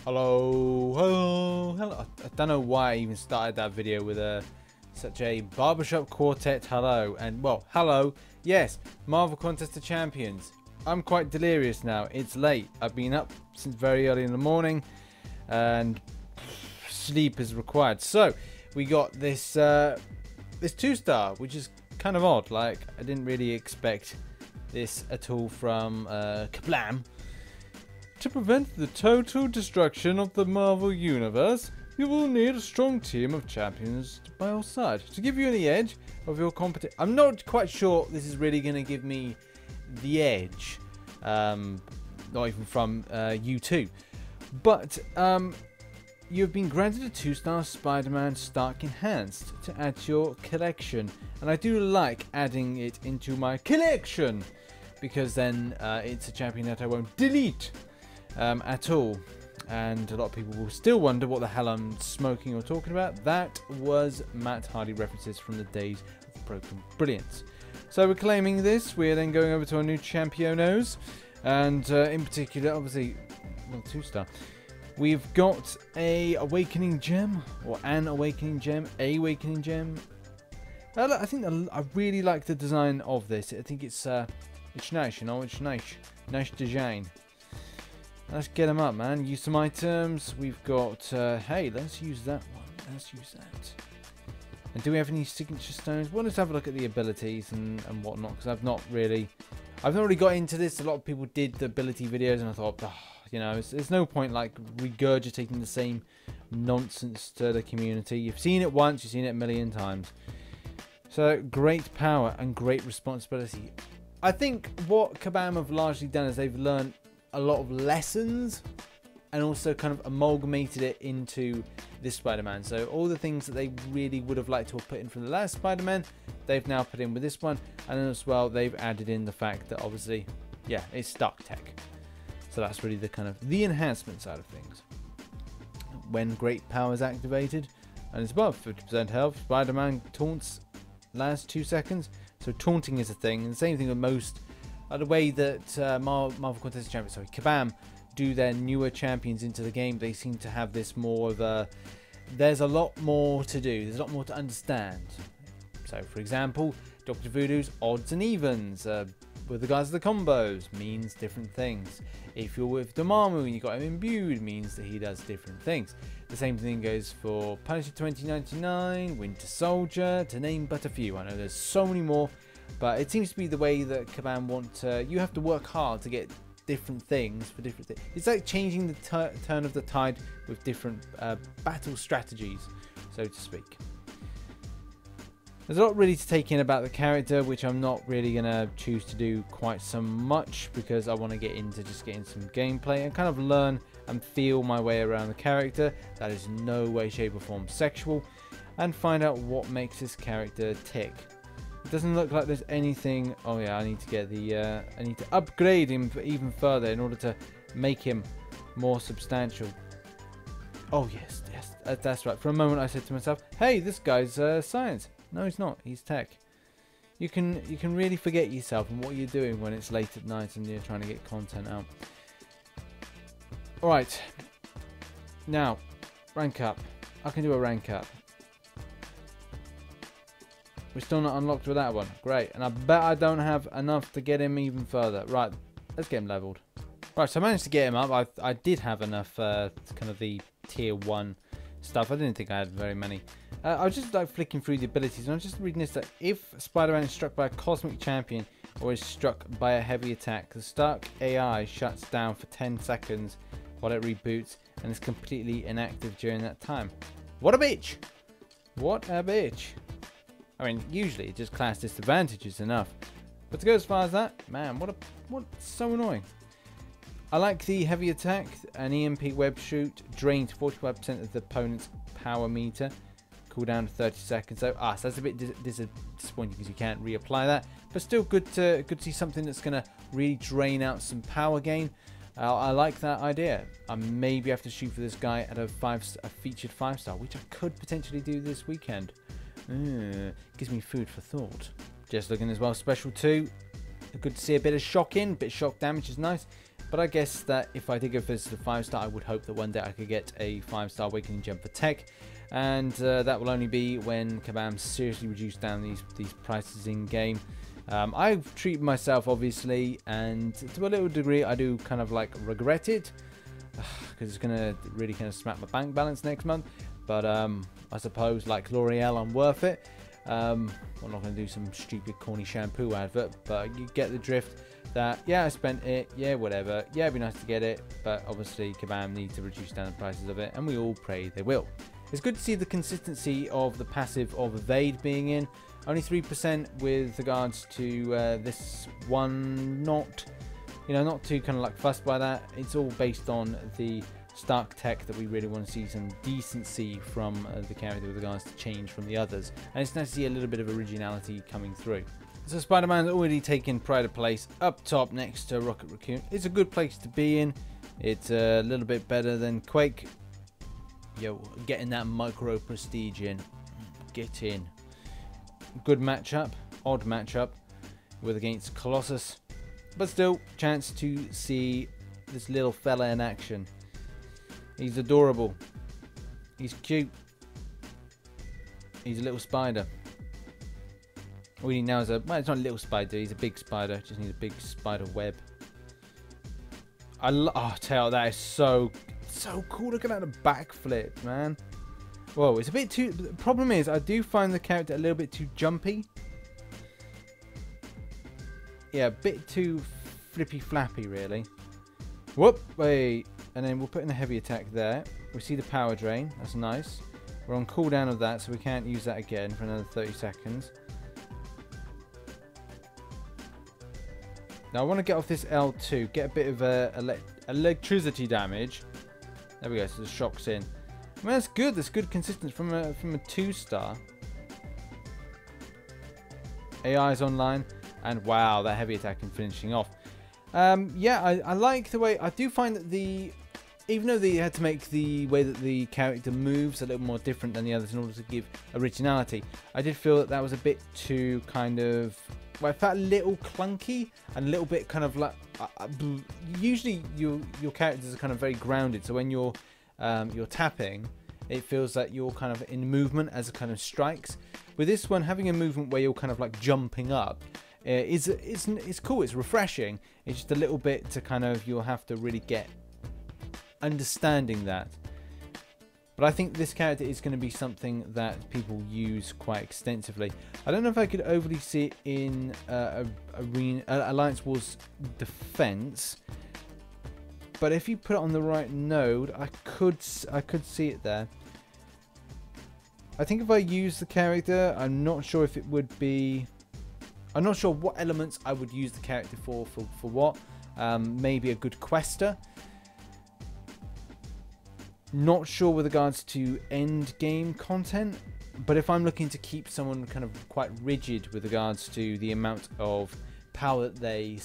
Hello, hello, hello. I don't know why I even started that video with such a barbershop quartet hello. And, well, hello. Yes, Marvel Contest of Champions. I'm quite delirious now. It's late. I've been up since very early in the morning. And sleep is required. So, we got this, this 2-star, which is kind of odd. Like, I didn't really expect this at all from Kablam. To prevent the total destruction of the Marvel Universe, you will need a strong team of champions by your side to give you the edge of your competition. I'm not quite sure this is really going to give me the edge, not even from you two. But you've been granted a 2-star Spider-Man Stark Enhanced to add to your collection. And I do like adding it into my collection, because then it's a champion that I won't delete at all. And a lot of people will still wonder what the hell I'm smoking or talking about. That was Matt Hardy references from the days of Broken Brilliance. So we're claiming this. We're then going over to our new Championos, and in particular, obviously, well, 2-star. We've got a Awakening Gem, or an Awakening Gem, a Awakening Gem. I think I really like the design of this. I think it's nice, you know, it's nice design. Let's get them up, man. Use some items. We've got, hey, let's use that one. Let's use that. And do we have any signature stones? Well, let's have a look at the abilities and whatnot, because I've not really got into this. A lot of people did the ability videos, and I thought, oh, you know, there's no point like regurgitating the same nonsense to the community. You've seen it once, you've seen it a million times. So, great power and great responsibility. I think what Kabam have largely done is they've learned a lot of lessons and also kind of amalgamated it into this Spider-Man. So all the things that they really would have liked to have put in from the last Spider-Man, they've now put in with this one. And then as well, they've added in the fact that obviously, yeah, it's Stark Tech. So that's really the kind of the enhancement side of things. When great power is activated and it's above 50% health, Spider-Man taunts last 2 seconds. So taunting is a thing. And the same thing with most, the way that Marvel Contest of Champions, sorry, Kabam do their newer champions into the game, they seem to have this more of a, there's a lot more to do, there's a lot more to understand. So for example, Dr. Voodoo's odds and evens with regards to the combos means different things. If you're with Dormammu and you got him imbued, means that he does different things. The same thing goes for Punisher 2099, Winter Soldier, to name but a few. I know there's so many more, but it seems to be the way that Kabam want you have to work hard to get different things for different things. It's like changing the turn of the tide with different battle strategies, so to speak. There's a lot really to take in about the character, which I'm not really going to choose to do quite so much, because I want to get into just getting some gameplay and kind of learn and feel my way around the character. That is no way, shape or form sexual, and find out what makes this character tick. It doesn't look like there's anything. Oh yeah, I need to get the I need to upgrade him even further in order to make him more substantial. Oh yes, that's right. For a moment I said to myself, hey, this guy's science. No, he's not. He's tech. You can really forget yourself and what you're doing when it's late at night and you're trying to get content out. Alright. Now, rank up. I can do a rank up. We're still not unlocked with that one. Great. And I bet I don't have enough to get him even further. Right. Let's get him leveled. Right. So I managed to get him up. I did have enough kind of the tier 1 stuff. I didn't think I had very many. I was just like flicking through the abilities, and I was just reading this, that if Spider-Man is struck by a cosmic champion or is struck by a heavy attack, the Stark AI shuts down for 10 seconds while it reboots and is completely inactive during that time. What a bitch! What a bitch! I mean, usually just class disadvantage is enough, but to go as far as that, man, what's so annoying. I like the heavy attack. An EMP web shoot drains 45% of the opponent's power meter. Cooldown 30 seconds. So that's a bit disappointing because you can't reapply that, but still good to see something that's going to really drain out some power gain. I like that idea. I maybe have to shoot for this guy at a featured 5-star, which I could potentially do this weekend. Gives me food for thought. Just looking as well, special 2. Good to see a bit of shock in, bit of shock damage is nice. But I guess that if I did go for this as a 5-star, I would hope that one day I could get a 5-star Awakening Gem for tech. And that will only be when Kabam seriously reduce down these prices in game. I've treated myself, obviously, and to a little degree I do kind of like regret it, because it's going to really kind of smack my bank balance next month. But I suppose, like L'Oreal, I'm worth it. I'm not going to do some stupid corny shampoo advert, but you get the drift that, yeah, I spent it, yeah, whatever, yeah, it'd be nice to get it, but obviously Kabam need to reduce down the prices of it, and we all pray they will. It's good to see the consistency of the passive of Evade being in. Only 3% with regards to this one, not too kind of like fussed by that. It's all based on the Stark tech that we really want to see some decency from the character with regards to change from the others. And it's nice to see a little bit of originality coming through. So Spider-Man's already taken pride of place up top next to Rocket Raccoon. It's a good place to be in. It's a little bit better than Quake. Yo, getting that micro prestige in. Get in. Good matchup. Odd matchup with against Colossus. But still, chance to see this little fella in action. He's adorable. He's cute. He's a little spider. All we need now is a... Well, it's not a little spider. He's a big spider. Just needs a big spider web. Oh, tell you, that is so cool. Look at that backflip, man. Whoa, it's a bit too... The problem is, I do find the character a little bit too jumpy. Yeah, a bit too flippy flappy, really. Whoop, wait. And then we'll put in a heavy attack there. We see the power drain. That's nice. We're on cooldown of that, so we can't use that again for another 30 seconds. Now I want to get off this L2, get a bit of electricity damage. There we go, so the shock's in. I mean, that's good. That's good consistency from a 2-star. AI is online, and wow, that heavy attack and finishing off. Yeah, I like the way... I do find that even though they had to make the way that the character moves a little more different than the others in order to give originality, I did feel that that was a bit too kind of... Well, I felt a little clunky and a little bit kind of like... usually your characters are kind of very grounded, so when you're tapping, it feels like you're kind of in movement as it kind of strikes. With this one, having a movement where you're kind of like jumping up, it's cool, it's refreshing. It's just a little bit to kind of, you'll have to really get understanding that. But I think this character is going to be something that people use quite extensively. I don't know if I could overly see it in Alliance Wars Defense, but if you put it on the right node, I could see it there. I think if I use the character, I'm not sure if it would be... I'm not sure what elements I would use the character for what. Maybe a good quester. Not sure with regards to end game content, but if I'm looking to keep someone kind of quite rigid with regards to the amount of power that they,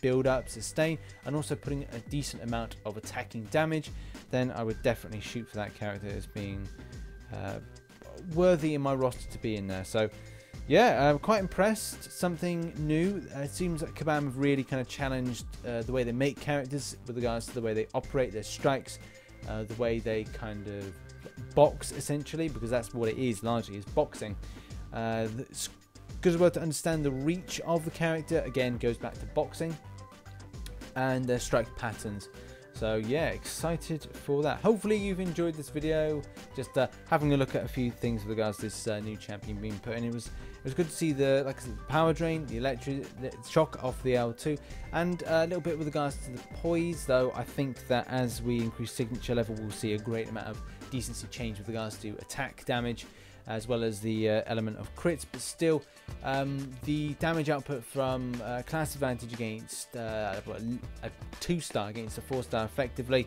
build up, sustain, and also putting a decent amount of attacking damage, then I would definitely shoot for that character as being worthy in my roster to be in there. So yeah, I'm quite impressed. Something new. It seems like Kabam have really kind of challenged the way they make characters with regards to the way they operate their strikes, the way they kind of box, essentially, because that's what it is largely, is boxing. It's good as well to understand the reach of the character. Again, goes back to boxing and their strike patterns. So yeah, excited for that. Hopefully you've enjoyed this video, just having a look at a few things with regards to this new champion being put in. It was good to see the, like I said, the power drain, the electric shock off the L2, and a little bit with regards to the poise, though I think that as we increase signature level, we'll see a great amount of decency change with regards to attack damage, as well as the element of crits. But still, the damage output from class advantage against a 2-star against a 4-star effectively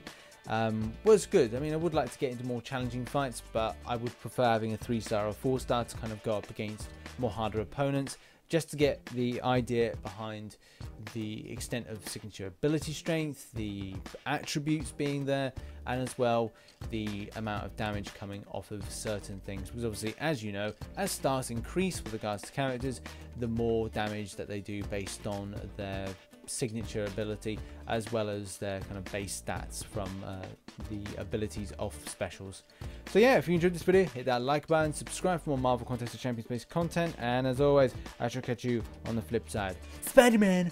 was good. I mean, I would like to get into more challenging fights, but I would prefer having a 3-star or 4-star to kind of go up against more harder opponents, just to get the idea behind the extent of signature ability strength, the attributes being there, and as well the amount of damage coming off of certain things. Because obviously, as you know, as stars increase with regards to characters, the more damage that they do based on their signature ability, as well as their kind of base stats from the abilities of specials. So yeah, if you enjoyed this video, hit that like button, subscribe for more Marvel Contest of Champions based content, and as always, I shall catch you on the flip side. Spider-Man!